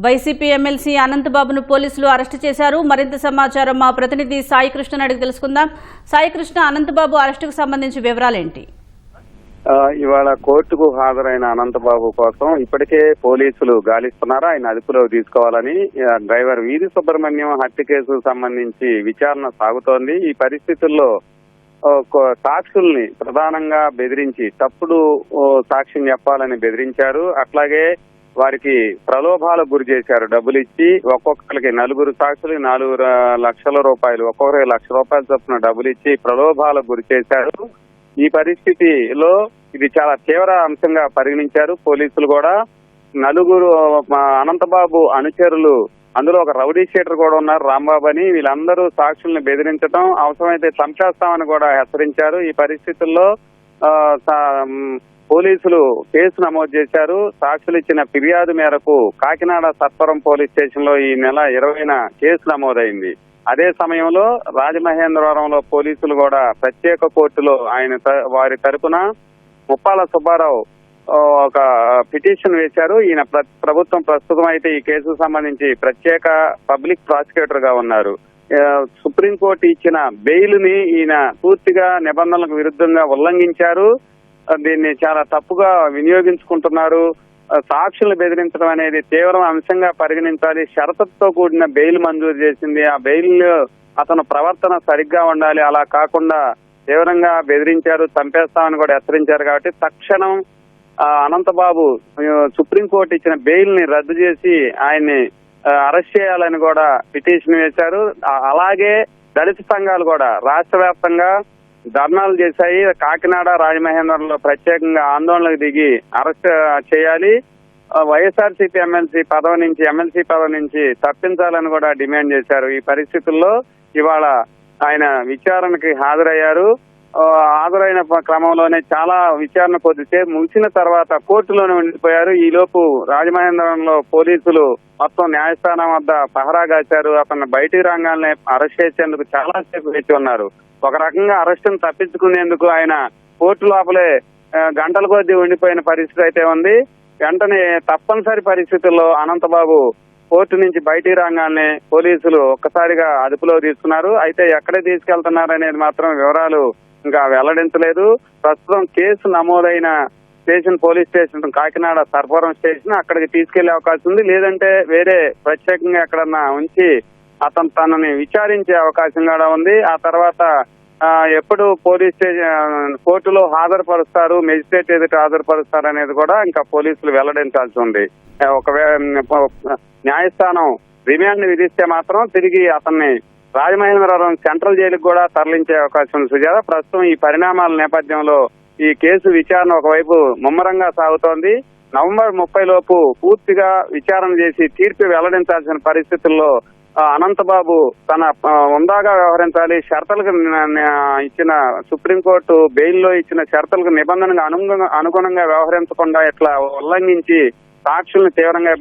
YCP MLC అనంతబాబును పోలీసులు arrest చేశారు. మరింత సమాచారం మా ప్రతినిధి సాయి కృష్ణ అడిగి తెలుసుకుందాం. సాయి కృష్ణ, అనంతబాబు అరెస్టుకు సంబంధించి వివరాలేంటి? ఇవాళ కోర్టుకు హాజరైన అనంతబాబు కోసం ఇప్పటికే పోలీసులు గాలిస్తున్నారు. ఆయన అదుపులో తీసుకోవాలని డ్రైవర్ వీధి సుబ్రహ్మణ్యం హత్య కేసుకు సంబంధించి విచారణ సాగుతోంది. ఈ పరిస్థితుల్లో సాక్షుల్ని ప్రధానంగా బెదిరించి తప్పుడు సాక్ష్యం చెప్పాలని బెదిరించారు. అట్లాగే వారికి ప్రలోభాలకు గురి చేశారు. డబ్బులు ఇచ్చి ఒక్కొక్కరికి 4 సాక్షులు 4 లక్షల రూపాయలు, ఒక్కొక్కరికి ₹1,00,000 చొప్పున డబ్బులు ఇచ్చి ప్రలోభాలకు గురి చేశారు. ఈ పరిస్థితిలో ఇది చాలా తీవ్ర అంశంగా పరిగణించారు పోలీసులు కూడా. 4 అనంతబాబు అనుచరులు, అందులో ఒక రౌడీ షీటర్ కూడా ఉన్నారు, రాంబాబు అని. వీళ్ళందరూ సాక్షుల్ని బెదిరించడం, అవసరమైతే చంపేస్తామని కూడా హెచ్చరించారు. ఈ పరిస్థితుల్లో పోలీసులు కేసు నమోదు చేశారు. సాక్షులు ఇచ్చిన ఫిర్యాదు మేరకు కాకినాడ సత్వరం పోలీస్ స్టేషన్ లో ఈ నెల 20న కేసు నమోదైంది. అదే సమయంలో రాజమహేంద్రవరంలో పోలీసులు కూడా ప్రత్యేక కోర్టులో వారి తరపున ముప్పాల సుబ్బారావు ఒక పిటిషన్ వేశారు. ఈయన ప్రభుత్వం ప్రస్తుతం అయితే ఈ కేసుకు సంబంధించి ప్రత్యేక పబ్లిక్ ప్రాసిక్యూటర్ గా ఉన్నారు. సుప్రీంకోర్టు ఇచ్చిన బెయిల్ ని ఈయన పూర్తిగా నిబంధనలకు విరుద్ధంగా ఉల్లంఘించారు. దీన్ని చాలా తప్పుగా వినియోగించుకుంటున్నారు. సాక్షులను బెదిరించడం అనేది తీవ్ర అంశంగా పరిగణించాలి. షరతుతో కూడిన బెయిల్ మంజూరు చేసింది. ఆ బెయిల్ అతను ప్రవర్తన సరిగ్గా ఉండాలి. అలా కాకుండా తీవ్రంగా బెదిరించారు, చంపేస్తామని కూడా హెచ్చరించారు. కాబట్టి తక్షణం అనంతబాబు సుప్రీంకోర్టు ఇచ్చిన బెయిల్ ని రద్దు చేసి ఆయన్ని అరెస్ట్ చేయాలని కూడా పిటిషన్ వేశారు. అలాగే దళిత సంఘాలు కూడా రాష్ట్ర వ్యాప్తంగా ధర్నాలు చేశాయి. కాకినాడ, రాజమహేంద్రంలో ప్రత్యేకంగా ఆందోళనకు దిగి అరెస్ట్ చేయాలి, వైఎస్ఆర్సీపీ ఎమ్మెల్సీ పదవి నుంచి తప్పించాలని కూడా డిమాండ్ చేశారు. ఈ పరిస్థితుల్లో ఇవాళ ఆయన విచారణకి హాజరయ్యారు. హాజరైన క్రమంలోనే చాలా విచారణ కొద్దిసేపు ముగిసిన తర్వాత కోర్టులోనే ఉండిపోయారు. ఈలోపు రాజమహేంద్రంలో పోలీసులు మొత్తం న్యాయస్థానం వద్ద పహరా కాశారు. అతను బయటికి రంగాల్ని అరెస్ట్ చేసేందుకు చాలా సేపు వేచి ఉన్నారు. ఒక రకంగా అరెస్టును తప్పించుకునేందుకు ఆయన కోర్టు లోపలే గంటల కొద్దీ ఉండిపోయిన పరిస్థితి అయితే ఉంది. వెంటనే తప్పనిసరి పరిస్థితుల్లో అనంతబాబు కోర్టు నుంచి బయటికి రాగానే పోలీసులు ఒక్కసారిగా అదుపులో తీసుకున్నారు. అయితే ఎక్కడ తీసుకెళ్తున్నారు అనేది మాత్రం వివరాలు ఇంకా వెల్లడించలేదు. ప్రస్తుతం కేసు నమోదైన station police station Kakinada Sarpavaram station, అక్కడికి తీసుకెళ్లే అవకాశం ఉంది. లేదంటే వేరే ప్రత్యేకంగా ఎక్కడన్నా ఉంచి తనని విచారించే అవకాశం కూడా ఉంది. ఆ తర్వాత ఎప్పుడు పోలీస్ స్టేషన్ కోర్టులో హాజరుపరుస్తారు, మెజిస్ట్రేట్ ఎదుట హాజరుపరుస్తారు అనేది కూడా ఇంకా పోలీసులు వెల్లడించాల్సి ఉంది. ఒకవేళ న్యాయస్థానం రిమాండ్ విధిస్తే మాత్రం తిరిగి అతన్ని రాజమహేంద్రవరం సెంట్రల్ జైలుకు కూడా తరలించే అవకాశం ఉంది. సుజాత, ప్రస్తుతం ఈ పరిణామాల నేపథ్యంలో ఈ కేసు విచారణ ఒకవైపు ముమ్మరంగా సాగుతోంది. నవంబర్ 30 లోపు పూర్తిగా విచారణ చేసి తీర్పు వెల్లడించాల్సిన పరిస్థితుల్లో అనంతబాబు తన ఉందాగా వ్యవహరించాలి. షరతులకు ఇచ్చిన సుప్రీంకోర్టు బెయిల్లో ఇచ్చిన షరతులకు నిబంధనకు అనుగుణంగా వ్యవహరించకుండా ఇట్లా ఉల్లంఘించి సాక్షుల్ని తీవ్రంగా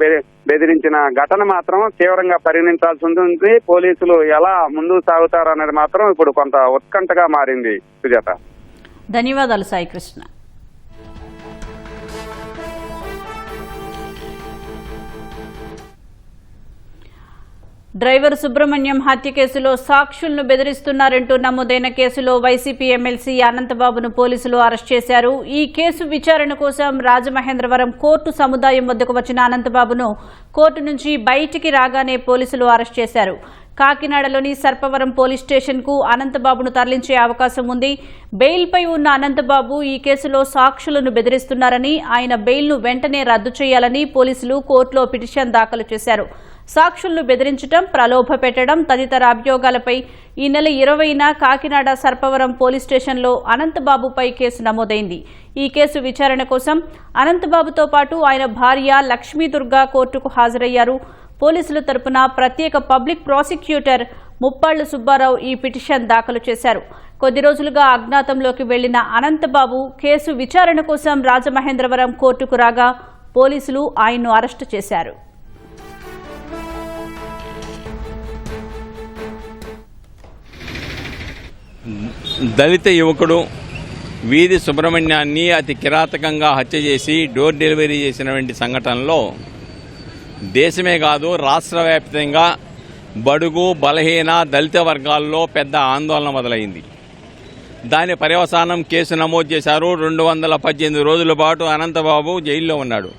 బెదిరించిన ఘటన మాత్రం తీవ్రంగా పరిగణించాల్సి ఉంటుంది. పోలీసులు ఎలా ముందుకు సాగుతారు అనేది మాత్రం ఇప్పుడు కొంత ఉత్కంఠగా మారింది. సుజాత, ధన్యవాదాలు సాయి కృష్ణ. డ్రైవర్ సుబ్రహ్మణ్యం హత్య కేసులో సాక్షులను బెదిరిస్తున్నారంటూ నమోదైన కేసులో వైసీపీ ఎమ్మెల్సీ అనంతబాబును పోలీసులు అరెస్ట్ చేశారు. ఈ కేసు విచారణ కోసం రాజమహేంద్రవరం కోర్టు సముదాయం వద్దకు వచ్చిన అనంతబాబును కోర్టు నుంచి బయటికి రాగానే పోలీసులు అరెస్ట్ చేశారు. కాకినాడలోని సర్పవరం పోలీస్ స్టేషన్ కు అనంతబాబును తరలించే అవకాశం ఉంది. బెయిల్పై ఉన్న అనంతబాబు ఈ కేసులో సాక్షులను బెదిరిస్తున్నారని, ఆయన బెయిల్ను వెంటనే రద్దు చేయాలని పోలీసులు కోర్టులో పిటిషన్ దాఖలు చేశారు. సాక్షులను బెదిరించడం, ప్రలోభ పెట్టడం తదితర అభియోగాలపై ఈ నెల 20న కాకినాడ సర్పవరం పోలీస్ స్టేషన్లో అనంతబాబుపై కేసు నమోదైంది. ఈ కేసు విచారణ కోసం అనంతబాబుతో పాటు ఆయన భార్య లక్ష్మీదుర్గ కోర్టుకు హాజరయ్యారు. పోలీసుల తరపున ప్రత్యేక పబ్లిక్ ప్రాసిక్యూటర్ ముప్పాళ్ల సుబ్బారావు ఈ పిటిషన్ దాఖలు చేశారు. కొద్ది రోజులుగా అజ్ఞాతంలోకి వెళ్లిన అనంతబాబు కేసు విచారణ కోసం రాజమహేంద్రవరం కోర్టుకు రాగా పోలీసులు ఆయన్ను అరెస్టు చేశారు. దళిత యువకుడు వీధి సుబ్రహ్మణ్యాన్ని అతి కిరాతకంగా హత్య చేసి డోర్ డెలివరీ చేసినటువంటి సంఘటనలో దేశమే కాదు రాష్ట్ర వ్యాప్తంగా బడుగు బలహీన దళిత వర్గాల్లో పెద్ద ఆందోళన మొదలైంది. దాని పర్యవసానం కేసు నమోదు చేశారు. 218 రోజుల పాటు అనంతబాబు జైల్లో ఉన్నాడు.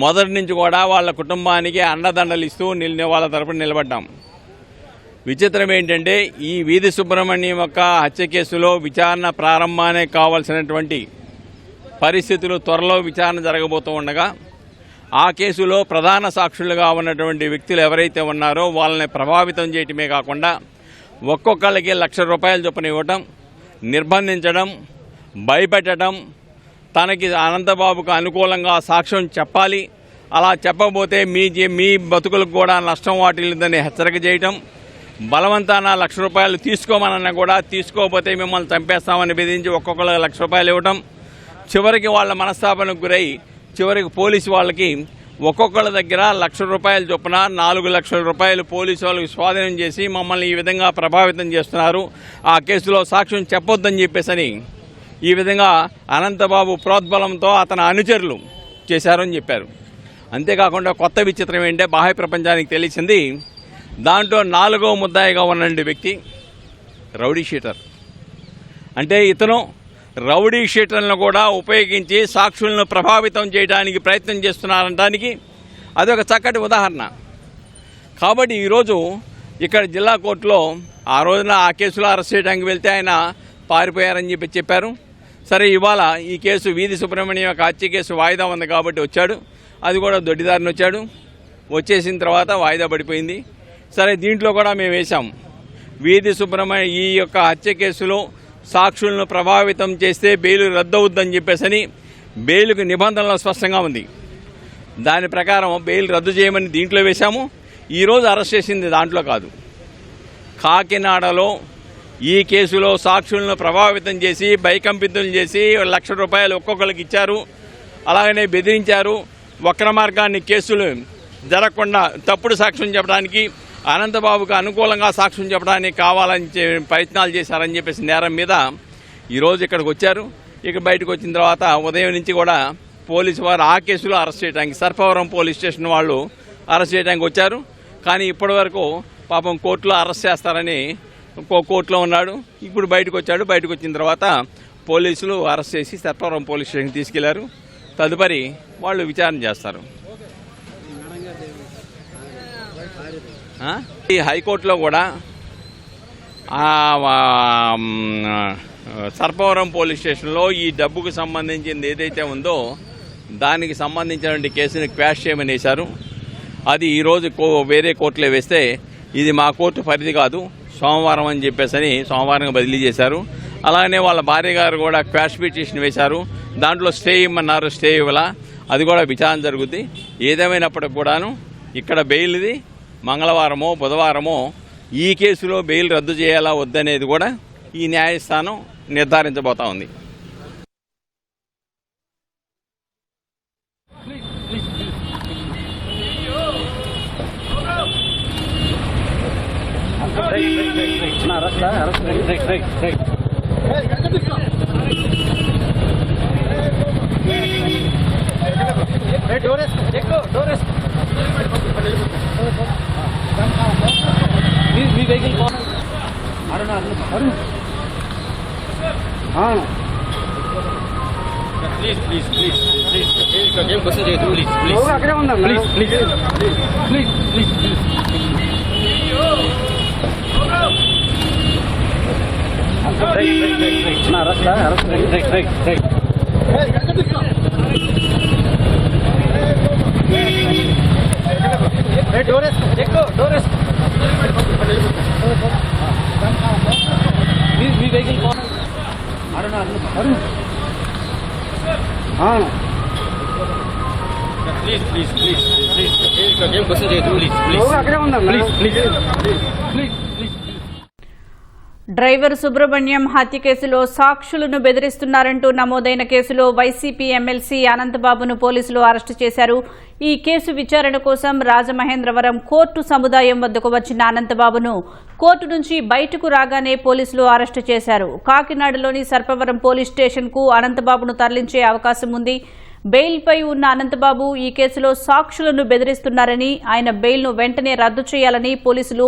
మొదటి నుంచి కూడా వాళ్ళ కుటుంబానికి అండదండలు ఇస్తూ వాళ్ళ తరపున నిలబడ్డాం. విచిత్రం ఏంటంటే ఈ వీధి సుబ్రహ్మణ్యం యొక్క హత్య కేసులో విచారణ ప్రారంభానికి కావాల్సినటువంటి పరిస్థితులు త్వరలో విచారణ జరగబోతూ ఉండగా ఆ కేసులో ప్రధాన సాక్షులుగా ఉన్నటువంటి వ్యక్తులు ఎవరైతే ఉన్నారో వాళ్ళని ప్రభావితం చేయటమే కాకుండా ఒక్కొక్కళ్ళకి ₹1,00,000 చొప్పున ఇవ్వటం, నిర్బంధించడం, భయపెట్టడం, తనకి అనంతబాబుకు అనుకూలంగా సాక్ష్యం చెప్పాలి, అలా చెప్పబోతే మీ బతుకులకు కూడా నష్టం వాటిల్లిందని హెచ్చరిక చేయటం, బలవంతాన ₹1,00,000 తీసుకోమనన్నా కూడా తీసుకోకపోతే మిమ్మల్ని చంపేస్తామని బెదిరించి ఒక్కొక్కరికి ₹1,00,000 ఇవ్వటం, చివరికి వాళ్ళ మనస్తాపనకు గురై చివరికి పోలీసు వాళ్ళకి ఒక్కొక్కళ్ళ దగ్గర ₹1,00,000 చొప్పున ₹4,00,000 పోలీసు వాళ్ళకి స్వాధీనం చేసి మమ్మల్ని ఈ విధంగా ప్రభావితం చేస్తున్నారు, ఆ కేసులో సాక్ష్యం చెప్పొద్దని చెప్పేసని ఈ విధంగా అనంతబాబు ప్రోద్బలంతో అతని అనుచరులు చేశారని చెప్పారు. అంతేకాకుండా కొత్త విచిత్రం ఏంటంటే బాహ్య ప్రపంచానికి తెలిసింది, దాంట్లో 4వ ముద్దాయిగా ఉన్న వ్యక్తి రౌడీ షీటర్. అంటే ఇతను రౌడీ షీటర్లను కూడా ఉపయోగించి సాక్షులను ప్రభావితం చేయడానికి ప్రయత్నం చేస్తున్నారనడానికి అదొక చక్కటి ఉదాహరణ. కాబట్టి ఈరోజు ఇక్కడ జిల్లా కోర్టులో ఆ రోజున ఆ కేసులో అరెస్ట్ చేయడానికి వెళ్తే ఆయన పారిపోయారని చెప్పారు. సరే, ఇవాళ ఈ కేసు వీధి సుబ్రహ్మణ్యం యొక్క హత్య కేసు వాయిదా ఉంది కాబట్టి వచ్చాడు. అది కూడా దొడ్డిదారిని వచ్చాడు. వచ్చేసిన తర్వాత వాయిదా పడిపోయింది. సరే, దీంట్లో కూడా మేము వేశాం, వీధి సుబ్రహ్మణ్యం ఈ యొక్క హత్య కేసులో సాక్షులను ప్రభావితం చేస్తే బెయిల్ రద్దవుద్దని చెప్పేసని బెయిల్కు నిబంధనలు స్పష్టంగా ఉంది. దాని ప్రకారం బెయిల్ రద్దు చేయమని దీంట్లో వేశాము. ఈరోజు అరెస్ట్ చేసింది దాంట్లో కాదు, కాకినాడలో ఈ కేసులో సాక్షులను ప్రభావితం చేసి భయకంపితులు చేసి ₹1,00,000 ఒక్కొక్కరికి ఇచ్చారు, అలాగనే బెదిరించారు, వక్ర మార్గాన్ని కేసులు జరగకుండా తప్పుడు సాక్ష్యం చెప్పడానికి అనంతబాబుకు అనుకూలంగా సాక్ష్యం చెప్పడానికి కావాలని ప్రయత్నాలు చేశారని చెప్పేసి నేరం మీద ఈరోజు ఇక్కడికి వచ్చారు. ఇక బయటకు వచ్చిన తర్వాత ఉదయం నుంచి కూడా పోలీసు వారు ఆ కేసులో అరెస్ట్ చేయడానికి సర్పవరం పోలీస్ స్టేషన్ వాళ్ళు అరెస్ట్ చేయడానికి వచ్చారు. కానీ ఇప్పటి వరకు పాపం కోర్టులో అరెస్ట్ చేస్తారని కోర్టులో ఉన్నాడు. ఇప్పుడు బయటకు వచ్చాడు. బయటకు వచ్చిన తర్వాత పోలీసులు అరెస్ట్ చేసి సర్పవరం పోలీస్ స్టేషన్కి తీసుకెళ్లారు. తదుపరి వాళ్ళు విచారణ చేస్తారు. ఈ హైకోర్టులో కూడా సర్పవరం పోలీస్ స్టేషన్లో ఈ డబ్బుకు సంబంధించింది ఏదైతే ఉందో దానికి సంబంధించినటువంటి కేసుని క్వాష్ చేయమని వేశారు. అది ఈరోజు వేరే కోర్టులో వేస్తే ఇది మా కోర్టు పరిధి కాదు, సోమవారం అని చెప్పేసి సోమవారం బదిలీ చేశారు. అలాగనే వాళ్ళ భార్య గారు కూడా క్వాష్ పిటిషన్ వేశారు. దాంట్లో స్టే ఇమ్మన్నారు, స్టే ఇవ్వాల, అది కూడా విచారణ జరుగుద్ది. ఏదేమైనప్పటికి కూడాను ఇక్కడ బెయిల్ది మంగళవారమో బుధవారమో ఈ కేసులో బెయిల్ రద్దు చేయాలా వద్దనేది కూడా ఈ న్యాయస్థానం నిర్ధారించబోతా ఉంది. డ్రైవర్ సుబ్రహ్మణ్యం హత్య కేసులో సాక్షులను బెదిరిస్తున్నారంటూ నమోదైన కేసులో వైసీపీ ఎమ్మెల్సీ అనంతబాబును పోలీసులు అరెస్టు చేశారు. ఈ కేసు విచారణ కోసం రాజమహేంద్రవరం కోర్టు సముదాయం వద్దకు వచ్చిన అనంతబాబును కోర్టు నుంచి బయటకు రాగానే పోలీసులు అరెస్టు చేశారు. కాకినాడలోని సర్పవరం పోలీస్ స్టేషన్కు అనంతబాబును తరలించే అవకాశం ఉంది. బెయిల్పై ఉన్న అనంతబాబు ఈ కేసులో సాక్షులను బెదిరిస్తున్నారని, ఆయన బెయిల్ను వెంటనే రద్దు చేయాలని పోలీసులు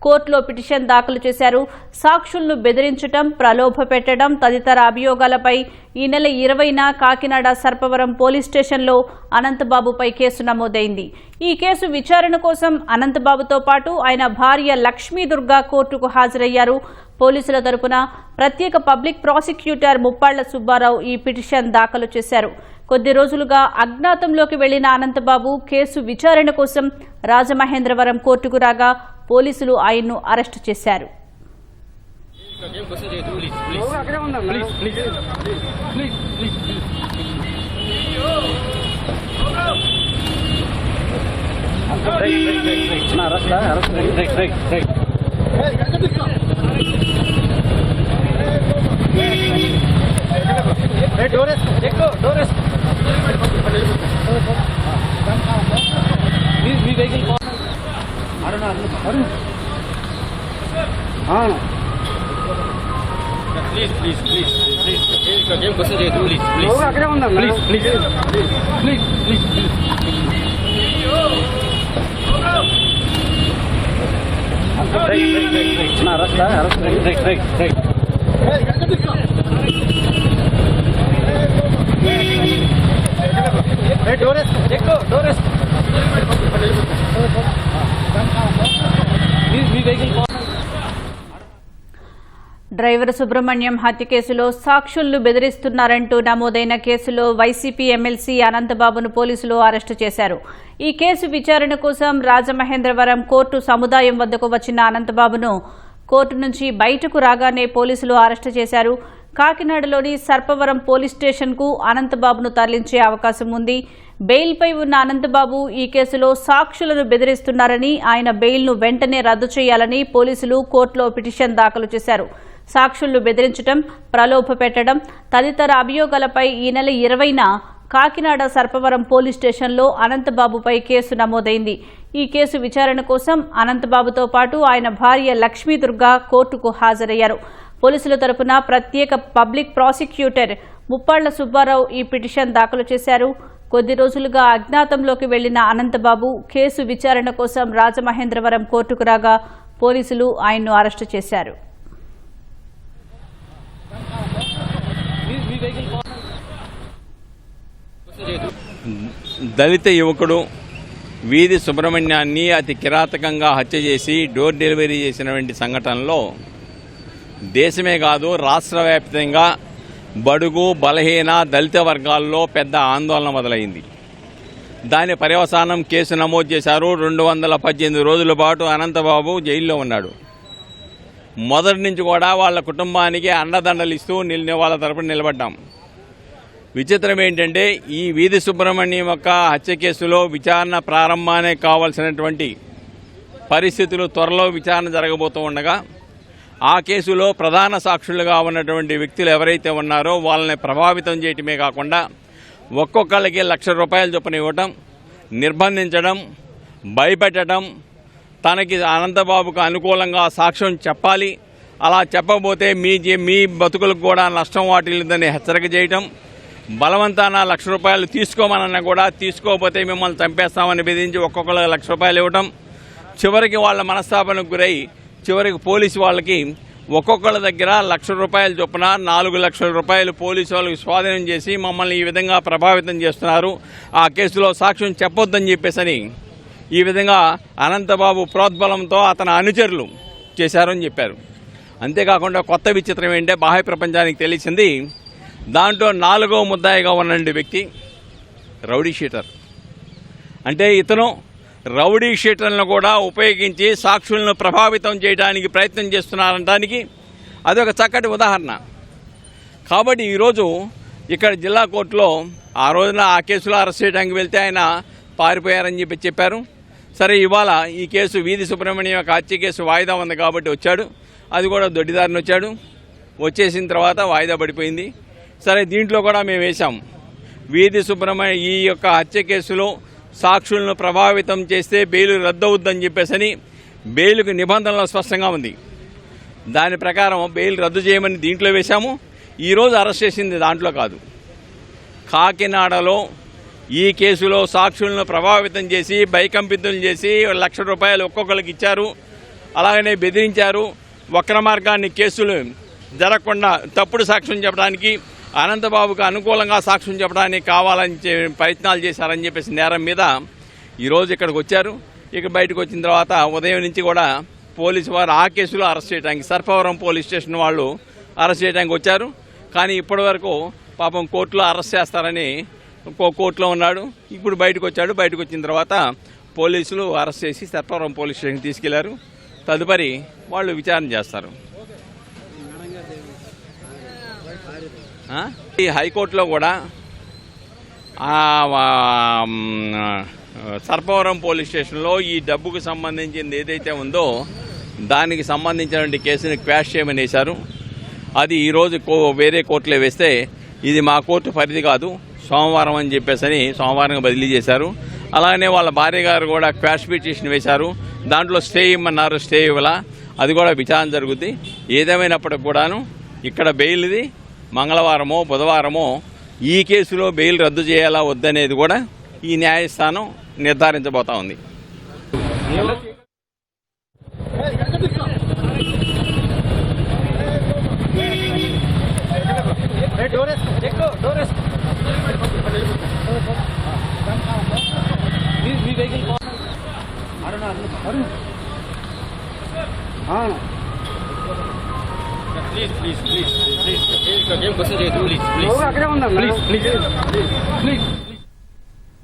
కోర్టులో పిటిషన్ దాఖలు చేశారు. సాక్షులను బెదిరించడం, ప్రలోభ పెట్టడం తదితర అభియోగాలపై ఈ నెల 20న కాకినాడ సర్పవరం పోలీస్ స్టేషన్లో అనంతబాబుపై కేసు నమోదైంది. ఈ కేసు విచారణ కోసం అనంతబాబుతో పాటు ఆయన భార్య లక్ష్మీదుర్గా కోర్టుకు హాజరయ్యారు. పోలీసుల తరపున ప్రత్యేక పబ్లిక్ ప్రాసిక్యూటర్ ముప్పాళ్ల సుబ్బారావు ఈ పిటిషన్ దాఖలు చేశారు. కొద్ది రోజులుగా అజ్ఞాతంలోకి వెళ్లిన అనంతబాబు కేసు విచారణ కోసం రాజమహేంద్రవరం కోర్టుకు రాగా పోలీసులు ఆయన్ను అరెస్టు చేశారు. డ్రైవర్ సుబ్రహ్మణ్యం హత్య కేసులో సాక్షులను బెదిరిస్తున్నారంటూ నమోదైన కేసులో వైసీపీ ఎమ్మెల్సీ అనంతబాబును పోలీసులు అరెస్టు చేశారు. ఈ కేసు విచారణ కోసం రాజమహేంద్రవరం కోర్టు సముదాయం వద్దకు వచ్చిన అనంతబాబును కోర్టు నుంచి బయటకు రాగానే పోలీసులు అరెస్టు చేశారు. కాకినాడలోని సర్పవరం పోలీస్ స్టేషన్కు అనంతబాబును తరలించే అవకాశం ఉంది. బెయిల్పై ఉన్న అనంతబాబు ఈ కేసులో సాక్షులను బెదిరిస్తున్నారని, ఆయన బెయిల్ను వెంటనే రద్దు చేయాలని పోలీసులు కోర్టులో పిటిషన్ దాఖలు చేశారు. సాక్షులను బెదిరించడం, ప్రలోభ పెట్టడం తదితర అభియోగాలపై ఈ నెల 20న కాకినాడ సర్పవరం పోలీస్ స్టేషన్లో అనంతబాబుపై కేసు నమోదైంది. ఈ కేసు విచారణ కోసం అనంతబాబుతో పాటు ఆయన భార్య లక్ష్మీదుర్గా కోర్టుకు హాజరయ్యారు. పోలీసుల తరపున ప్రత్యేక పబ్లిక్ ప్రాసిక్యూటర్ ముప్పాళ్ల సుబ్బారావు ఈ పిటిషన్ దాఖలు చేశారు. కొద్ది రోజులుగా అజ్ఞాతంలోకి వెళ్లిన అనంతబాబు కేసు విచారణ కోసం రాజమహేంద్రవరం కోర్టుకు రాగా పోలీసులు ఆయన్ను అరెస్టు చేశారు. దళిత యువకుడు వీధి సుబ్రహ్మణ్యాన్ని అతి కిరాతకంగా హత్య చేసి డోర్ డెలివరీ చేసినటువంటి సంఘటనలో దేశమే కాదు రాష్ట్ర వ్యాప్తంగా బడుగు బలహీన దళిత వర్గాల్లో పెద్ద ఆందోళన మొదలైంది. దాని పర్యవసానం కేసు నమోదు చేశారు. 218 రోజుల పాటు అనంతబాబు జైల్లో ఉన్నాడు. మొదటి నుంచి కూడా వాళ్ళ కుటుంబానికి అండదండలు ఇస్తూ వాళ్ళ తరపున నిలబడ్డాం. విచిత్రం ఏంటంటే ఈ వీధి సుబ్రహ్మణ్యం యొక్క హత్య కేసులో విచారణ ప్రారంభానే కావాల్సినటువంటి పరిస్థితులు త్వరలో విచారణ జరగబోతూ ఉండగా ఆ కేసులో ప్రధాన సాక్షులుగా ఉన్నటువంటి వ్యక్తులు ఎవరైతే ఉన్నారో వాళ్ళని ప్రభావితం చేయటమే కాకుండా ఒక్కొక్కళ్ళకి ₹1,00,000 చొప్పున ఇవ్వటం, నిర్బంధించడం, భయపెట్టడం, తనకి అనంతబాబుకు అనుకూలంగా సాక్ష్యం చెప్పాలి, అలా చెప్పబోతే మీ బతుకులకు కూడా నష్టం వాటిల్లిందని హెచ్చరిక చేయటం, బలవంతాన ₹1,00,000 తీసుకోమనన్నా కూడా తీసుకోకపోతే మిమ్మల్ని చంపేస్తామని బెదిరించి ఒక్కొక్కరు ₹1,00,000 ఇవ్వటం, చివరికి వాళ్ళ మనస్తాపనకు గురై చివరికి పోలీసు వాళ్ళకి ఒక్కొక్కళ్ళ దగ్గర ₹1,00,000 చొప్పున ₹4,00,000 పోలీసు వాళ్ళకి స్వాధీనం చేసి మమ్మల్ని ఈ విధంగా ప్రభావితం చేస్తున్నారు, ఆ కేసులో సాక్ష్యం చెప్పొద్దని చెప్పేసని ఈ విధంగా అనంతబాబు ప్రోద్బలంతో అతని అనుచరులు చేశారని చెప్పారు. అంతేకాకుండా కొత్త విచిత్రం ఏంటంటే బాహ్య ప్రపంచానికి తెలిసింది, దాంట్లో 4వ ముద్దాయిగా ఉన్నటువంటి వ్యక్తి రౌడీ షీటర్. అంటే ఇతను రౌడీ షీటర్లను కూడా ఉపయోగించి సాక్షులను ప్రభావితం చేయడానికి ప్రయత్నం చేస్తున్నారనడానికి అదొక చక్కటి ఉదాహరణ. కాబట్టి ఈరోజు ఇక్కడ జిల్లా కోర్టులో ఆ రోజున ఆ కేసులో అరెస్ట్ చేయడానికి వెళ్తే ఆయన పారిపోయారని చెప్పారు. సరే, ఇవాళ ఈ కేసు వీధి సుబ్రహ్మణ్యం యొక్క హత్య కేసు వాయిదా ఉంది కాబట్టి వచ్చాడు. అది కూడా దొడ్డిదారిని వచ్చాడు. వచ్చేసిన తర్వాత వాయిదా పడిపోయింది. సరే, దీంట్లో కూడా మేము వేశాం, వీధి సుబ్రహ్మణ్యం ఈ యొక్క హత్య కేసులో సాక్షులను ప్రభావితం చేస్తే బెయిల్ రద్దవుద్దని చెప్పేసని బెయిల్కు నిబంధనలు స్పష్టంగా ఉంది. దాని ప్రకారం బెయిల్ రద్దు చేయమని దీంట్లో వేశాము. ఈరోజు అరెస్ట్ చేసింది దాంట్లో కాదు. కాకినాడలో ఈ కేసులో సాక్షులను ప్రభావితం చేసి భయకంపితులు చేసి ₹1,00,000 ఒక్కొక్కరికి ఇచ్చారు. అలాగనే బెదిరించారు. వక్ర మార్గాన్ని కేసులు జరగకుండా తప్పుడు సాక్ష్యం చెప్పడానికి, అనంతబాబుకు అనుకూలంగా సాక్ష్యం చెప్పడానికి కావాలని ప్రయత్నాలు చేశారని చెప్పేసి నేరం మీద ఈరోజు ఇక్కడికి వచ్చారు. ఇక్కడ బయటకు వచ్చిన తర్వాత ఉదయం నుంచి కూడా పోలీసు వారు ఆ కేసులో అరెస్ట్ చేయడానికి సర్పవరం పోలీస్ స్టేషన్ వాళ్ళు అరెస్ట్ చేయడానికి వచ్చారు. కానీ ఇప్పటి వరకు పాపం కోర్టులో అరెస్ట్ చేస్తారని కోర్టులో ఉన్నాడు. ఇప్పుడు బయటకు వచ్చాడు. బయటకు వచ్చిన తర్వాత పోలీసులు అరెస్ట్ చేసి సర్పవరం పోలీస్ స్టేషన్కి తీసుకెళ్లారు. తదుపరి వాళ్ళు విచారణ చేస్తారు. ఈ హైకోర్టులో కూడా సర్పవరం పోలీస్ స్టేషన్లో ఈ డబ్బుకు సంబంధించింది ఏదైతే ఉందో దానికి సంబంధించినటువంటి కేసుని క్వాష్ చేయమని వేశారు. అది ఈరోజు వేరే కోర్టులో వేస్తే ఇది మా కోర్టు పరిధి కాదు, సోమవారం అని చెప్పేసి సోమవారం బదిలీ చేశారు. అలానే వాళ్ళ భార్య గారు కూడా క్వాష్ పిటిషన్ వేశారు. దాంట్లో స్టే ఇమ్మన్నారు, స్టే ఇవ్వాల. అది కూడా విచారణ జరుగుద్ది. ఏదేమైనప్పటికి కూడాను ఇక్కడ బెయిల్ది మంగళవారమో బుధవారమో ఈ కేసులో బెయిల్ రద్దు చేయాలా వద్దనేది కూడా ఈ న్యాయస్థానం నిర్ధారించబోతా ఉంది.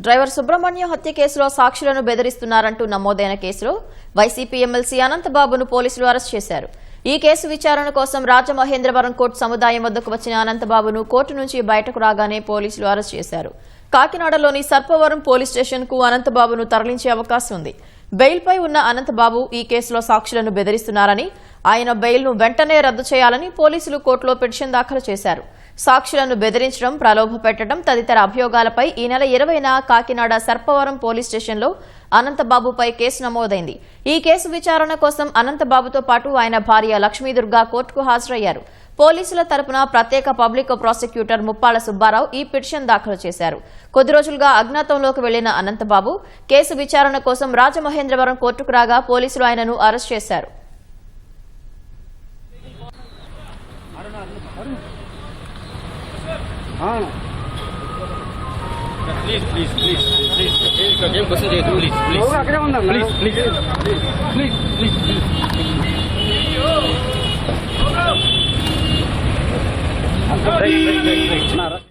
డ్రైవర్ సుబ్రహ్మణ్యం హత్య కేసులో సాక్షులను బెదిరిస్తున్నారంటూ నమోదైన కేసులో వైసీపీ ఎమ్మెల్సీ అనంతబాబును పోలీసులు అరెస్ట్ చేశారు. ఈ కేసు విచారణ కోసం రాజమహేంద్రవరం కోర్టు సముదాయం వద్దకు వచ్చిన అనంతబాబును కోర్టు నుంచి బయటకు రాగానే పోలీసులు అరెస్ట్ చేశారు. కాకినాడలోని సర్పవరం పోలీస్ స్టేషన్ కు అనంతబాబును తరలించే అవకాశం ఉంది. బెయిల్పై ఉన్న అనంతబాబు ఈ కేసులో సాక్షులను బెదిరిస్తున్నారని, ఆయన బెయిల్ను వెంటనే రద్దు చేయాలని పోలీసులు కోర్టులో పిటిషన్ దాఖలు చేశారు. సాక్షులను బెదిరించడం, ప్రలోభ పెట్టడం తదితర అభియోగాలపై ఈ నెల 20న కాకినాడ సర్పవరం పోలీస్ స్టేషన్లో అనంతబాబుపై కేసు నమోదైంది. ఈ కేసు విచారణ కోసం అనంతబాబుతో పాటు ఆయన భార్య లక్ష్మీదుర్గ కోర్టుకు హాజరయ్యారు. పోలీసుల తరపున ప్రత్యేక పబ్లిక్ ప్రాసిక్యూటర్ ముప్పాళ్ల సుబ్బారావు ఈ పిటిషన్ దాఖలు చేశారు. కొద్ది రోజులుగా అజ్ఞాతంలోకి వెళ్లిన అనంతబాబు కేసు విచారణ కోసం రాజమహేంద్రవరం కోర్టుకు రాగా పోలీసులు ఆయనను అరెస్ట్ చేశారు. ప్లీజ్